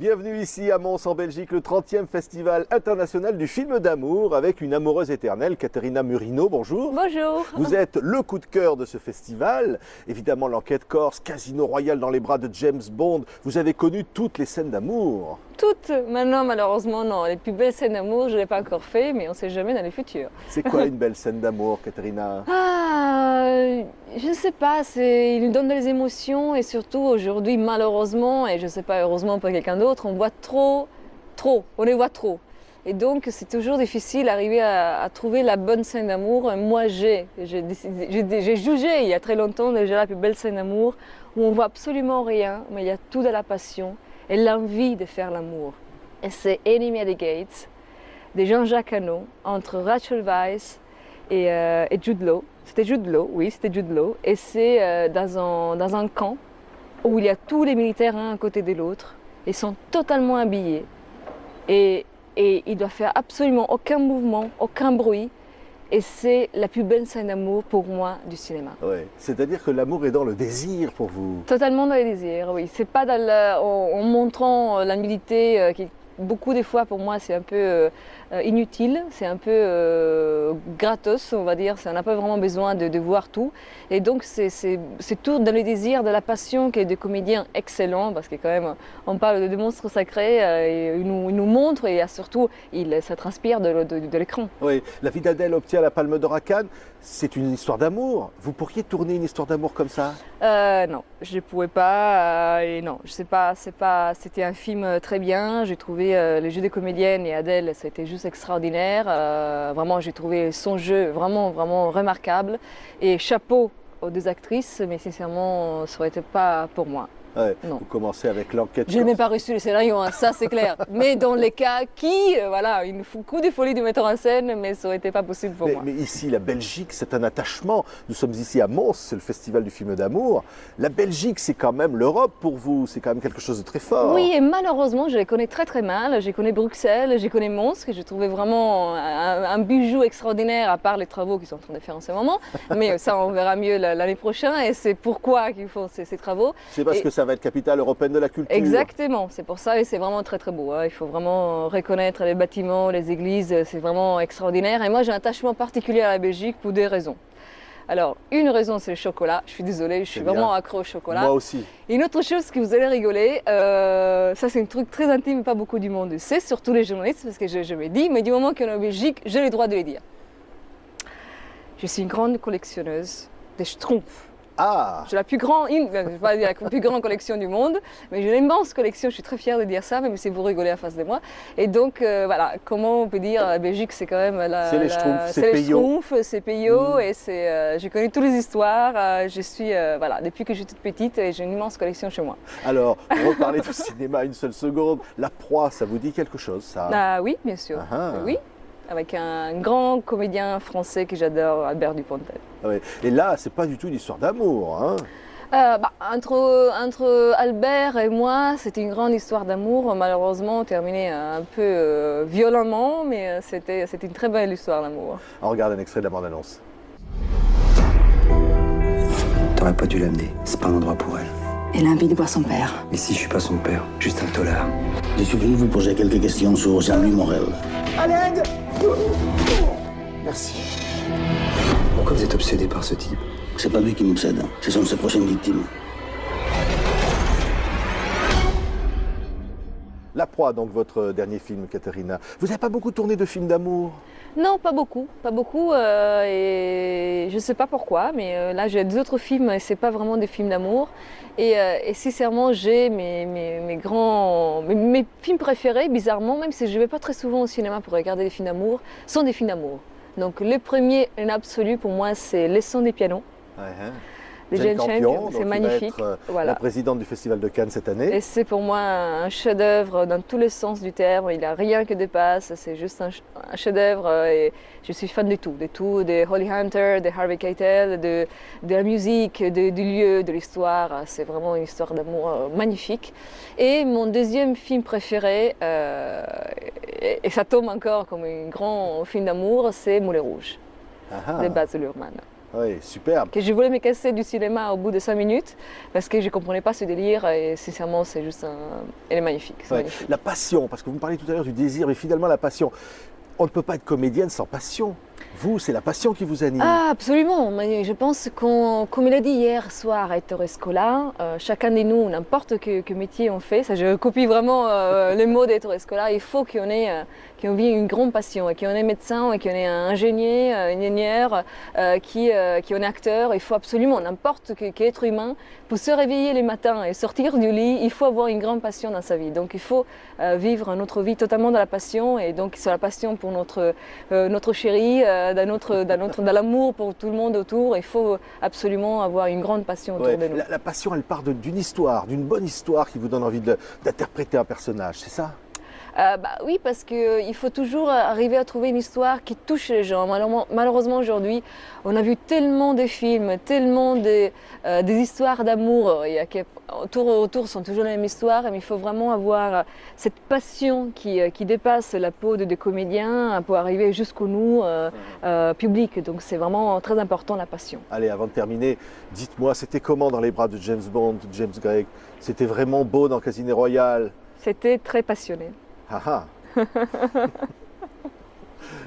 Bienvenue ici à Mons en Belgique, le 30e Festival international du film d'amour avec une amoureuse éternelle, Caterina Murino. Bonjour. Bonjour. Vous êtes le coup de cœur de ce festival. Évidemment, l'enquête corse, Casino Royale dans les bras de James Bond. Vous avez connu toutes les scènes d'amour. Toutes. Maintenant, malheureusement, non. Les plus belles scènes d'amour, je ne l'ai pas encore fait, mais on ne sait jamais dans les futurs. C'est quoi une belle scène d'amour, Caterina? Je ne sais pas. Il nous donne des émotions et surtout aujourd'hui, malheureusement, et je ne sais pas, heureusement pour quelqu'un d'autre, on voit trop. On les voit trop. Et donc, c'est toujours difficile d'arriver à trouver la bonne scène d'amour. Moi, j'ai jugé il y a très longtemps déjà la plus belle scène d'amour où on voit absolument rien, mais il y a tout de la passion et l'envie de faire l'amour. Et c'est Enemy at the Gates de Jean-Jacques Hano entre Rachel Weisz et Jude Law. C'était Jude Law, oui, c'était Jude Law. Et c'est dans un camp où il y a tous les militaires un à côté de l'autre. Ils sont totalement habillés. Et il doit faire absolument aucun mouvement, aucun bruit. Et c'est la plus belle scène d'amour pour moi du cinéma. Ouais. C'est-à-dire que l'amour est dans le désir pour vous. Totalement dans le désir, oui. C'est pas en montrant l'humilité qui beaucoup des fois pour moi c'est un peu inutile, c'est un peu gratos on va dire, on n'a pas vraiment besoin de voir tout et donc c'est tout dans le désir, de la passion qui est des comédiens excellents parce que quand même on parle de monstres sacrés, ils nous montrent et surtout ça transpire de l'écran. Oui, La vie d'Adèle obtient la Palme d'Or à Cannes, c'est une histoire d'amour. Vous pourriez tourner une histoire d'amour comme ça? Non, je ne pouvais pas. Et non, je sais pas. C'était un film très bien. J'ai trouvé les jeux des comédiennes et Adèle, ça a été juste extraordinaire. Vraiment, j'ai trouvé son jeu vraiment, vraiment remarquable. Et chapeau aux deux actrices, mais sincèrement, ça n'aurait été pas pour moi. Ouais, non. Vous commencez avec l'enquête. Je n'ai même pas reçu le scénario, hein, ça c'est clair. Mais dans les cas voilà, une coup de folie du metteur en scène, mais ça n'aurait été pas possible pour moi. Mais ici, la Belgique, c'est un attachement. Nous sommes ici à Mons, c'est le festival du film d'amour. La Belgique, c'est quand même l'Europe pour vous, c'est quand même quelque chose de très fort. Oui, et malheureusement, je les connais très très mal. Je connais Bruxelles, je connais Mons, que j'ai trouvé vraiment un bijou extraordinaire, à part les travaux qu'ils sont en train de faire en ce moment. Mais ça, on verra mieux l'année prochaine, et c'est pourquoi qu'ils font ces travaux. C'est parce que ça va être capitale européenne de la culture. Exactement, c'est pour ça et c'est vraiment très très beau. Hein. Il faut vraiment reconnaître les bâtiments, les églises, c'est vraiment extraordinaire. Et moi j'ai un attachement particulier à la Belgique pour deux raisons. Alors, une raison c'est le chocolat, je suis désolée, je suis vraiment accro au chocolat. Moi aussi. Et une autre chose que vous allez rigoler, ça c'est un truc très intime, pas beaucoup du monde sait, surtout les journalistes, parce que je me dis, mais du moment qu'on est en Belgique, j'ai le droit de le dire. Je suis une grande collectionneuse de schtroumpfs. Ah. J'ai la plus grande collection du monde, mais j'ai une immense collection, je suis très fière de dire ça, même si vous rigolez en face de moi. Et donc, voilà, comment on peut dire, la Belgique, c'est quand même c'est les Schtroumpfs, c'est Peyo. C'est Peyo, et j'ai connu toutes les histoires. Je suis, voilà, depuis que je suis toute petite, j'ai une immense collection chez moi. Alors, pour reparler du cinéma une seule seconde, La Proie, ça vous dit quelque chose, ça? Ah oui, bien sûr, oui. Avec un grand comédien français que j'adore, Albert Dupontel. Ouais. Et là, c'est pas du tout une histoire d'amour, hein? Entre Albert et moi, c'était une grande histoire d'amour, malheureusement terminée un peu violemment, mais c'était une très belle histoire d'amour. On regarde un extrait de la bande-annonce. T'aurais pas dû l'amener, c'est pas un endroit pour elle. Elle a envie de voir son père. Mais si je suis pas son père, juste un tolard. Je suis venu vous poser quelques questions sur Jean-Louis Morel. À l'aide! Merci. Pourquoi vous êtes obsédé par ce type? C'est pas lui qui m'obsède, ce sont ses prochaines victimes. La Proie, donc votre dernier film, Caterina. Vous n'avez pas beaucoup tourné de films d'amour? Non, pas beaucoup, et je ne sais pas pourquoi, mais là j'ai d'autres films et c'est pas vraiment des films d'amour. Et sincèrement, j'ai mes films préférés, bizarrement, même si je ne vais pas très souvent au cinéma pour regarder des films d'amour, sont des films d'amour. Donc le premier en absolu pour moi, c'est Les Sons des pianos. Jane Campion, c'est magnifique. Voilà. La présidente du Festival de Cannes cette année. Et c'est pour moi un chef-d'œuvre dans tous les sens du terme. Il n'a rien que dépasse. C'est juste un chef-d'œuvre. Et je suis fan de tout, de Holly Hunter, de Harvey Keitel, de la musique, du lieu, de l'histoire. C'est vraiment une histoire d'amour magnifique. Et mon deuxième film préféré, et ça tombe encore comme un grand film d'amour, c'est Moulin Rouge de Baz Luhrmann. Oui, superbe. Que je voulais me casser du cinéma au bout de 5 minutes parce que je ne comprenais pas ce délire et sincèrement c'est juste elle est magnifique. C'est Ouais. magnifique. La passion, parce que vous me parliez tout à l'heure du désir, mais finalement la passion. On ne peut pas être comédienne sans passion. Vous, c'est la passion qui vous anime. Ah, absolument. Mais je pense qu'on, comme il a dit hier soir à Ettore Scola, chacun de nous, n'importe quel métier on fait, ça je copie vraiment les mots d'Ettore Scola, il faut qu'on ait une grande passion, et qu'on ait médecin, et qu'on ait un ingénieur, qu'on ait acteur. Il faut absolument, n'importe quel être humain, pour se réveiller les matins et sortir du lit, il faut avoir une grande passion dans sa vie. Donc il faut vivre notre vie totalement dans la passion, et donc c'est la passion pour notre chérie, dans l'amour pour tout le monde autour. Il faut absolument avoir une grande passion autour Ouais. de nous. La passion, elle part d'une histoire, d'une bonne histoire qui vous donne envie d'interpréter un personnage, c'est ça? Oui, parce qu'il faut toujours arriver à trouver une histoire qui touche les gens. Malheureusement aujourd'hui, on a vu tellement de films, tellement des histoires d'amour. Autour sont toujours les mêmes histoires, mais il faut vraiment avoir cette passion qui dépasse la peau des comédiens pour arriver jusqu'au nous public. Donc c'est vraiment très important la passion. Allez, avant de terminer, dites-moi, c'était comment dans les bras de James Bond, de James Craig? C'était vraiment beau dans Casino Royale? C'était très passionné. Ah ah.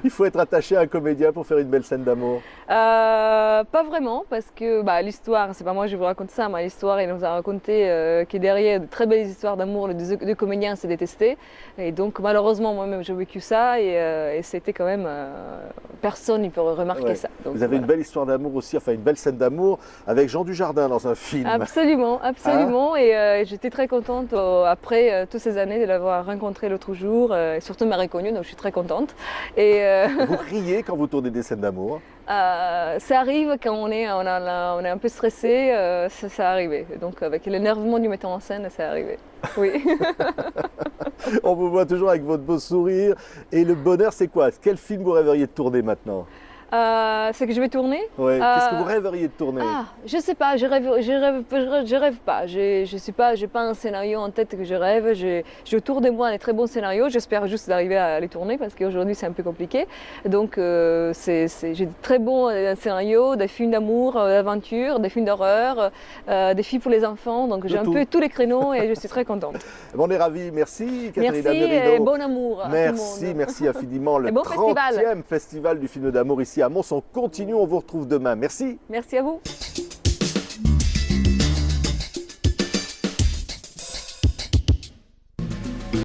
Il faut être attaché à un comédien pour faire une belle scène d'amour. Pas vraiment, parce que l'histoire, c'est pas moi je vous raconte ça, mais l'histoire, il nous a raconté que derrière de très belles histoires d'amour, les deux comédiens se détestaient. Et donc malheureusement, moi-même, j'ai vécu ça et c'était quand même... personne ne peut remarquer Ouais. ça. Donc, Vous avez une belle histoire d'amour aussi, enfin une belle scène d'amour avec Jean Dujardin dans un film. Absolument, absolument. Et j'étais très contente après toutes ces années de l'avoir rencontré l'autre jour, et surtout m'a reconnue, donc je suis très contente. Et Vous riez quand vous tournez des scènes d'amour? ça arrive quand on est un peu stressé, ça arrive. Donc avec l'énervement du metteur en scène, ça arrive. Oui. On vous voit toujours avec votre beau sourire. Et le bonheur, c'est quoi? Quel film vous rêveriez de tourner maintenant? C'est que je vais tourner. Ouais. Qu'est-ce que vous rêveriez de tourner? Je sais pas, je rêve pas. J'ai pas un scénario en tête que je rêve. J'ai autour de moi des très bons scénarios. J'espère juste d'arriver à les tourner parce qu'aujourd'hui c'est un peu compliqué. Donc j'ai de très bons scénarios, des films d'amour, d'aventure, des films d'horreur, des films pour les enfants. Donc j'ai un peu tous les créneaux et je suis très contente. On est ravis. Merci Catherine Merci Mérido. et bon amour à tout le monde. Merci infiniment. Le Et bon 30e festival du film d'amour ici à Mons. On continue, on vous retrouve demain. Merci. Merci à vous.